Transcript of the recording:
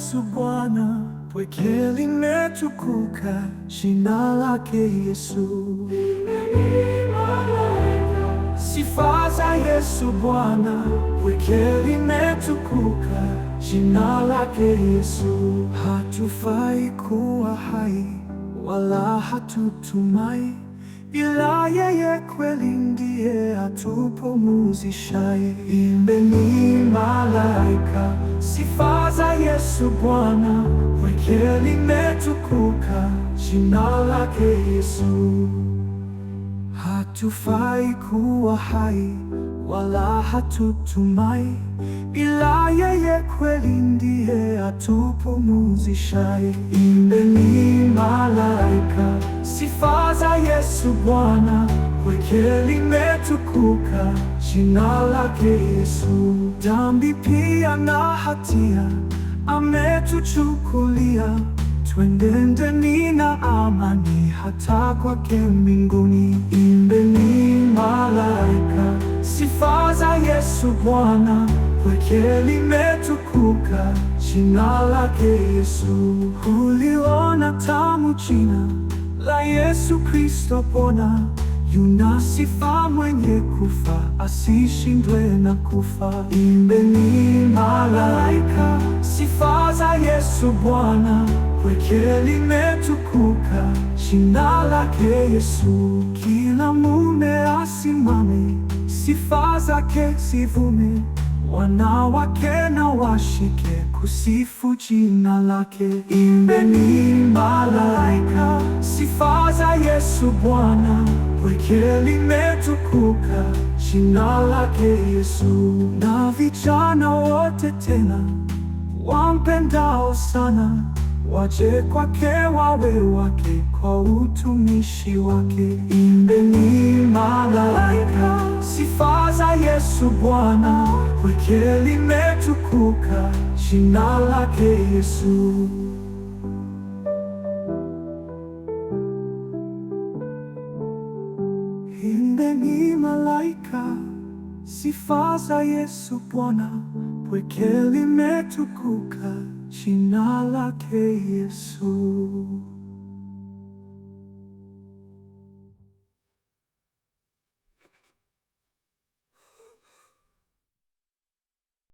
Yesu Bwana, pweke limetukuka jina lake Yesu. Sifa za Yesu Bwana, pweke limetukuka jina lake Yesu. Hatufai kuwa hai wala hatutumai, ila yeye kweli ndiye atupumzishaye. Imbeni malaika, sifa za Yesu Bwana, pweke limetukuka jina lake Yesu. Hatufai kuwa hai wala hatutumai, ila yeye kweli ndiye atupumzishaye. Imbeni malaika, sifa za Yesu Bwana, pweke limetukuka jina lake Yesu. Dhambi pia na hatia ametuchukulia, twendeni na amani hata kwake mbinguni. Imbeni malaika, sifa za Yesu Bwana, pweke limetukuka jina lake Yesu. Uliona tamu jina la Yesu Kristo pona, yuna sifa mwenye kufa asishindwe na kufa. Imbeni malaika, sifa za Yesu Bwana, pweke limetukuka jina lake Yesu. Kila mume asimame, sifa zake zivume, wanawake na washike kusifu jina lake. Imbeni malaika, sifa za Yesu Bwana, pweke limetukuka jina lake Yesu. Na vijana wote tena wampendao sana, waje kwake wawe wake kwa utumishi wake. Imbeni malaika, sifa za Yesu Bwana, pweke limetukuka jina lake Yesu. Imbeni malaika, sifa za Yesu Bwana, pweke limetukuka jina lake Yesu.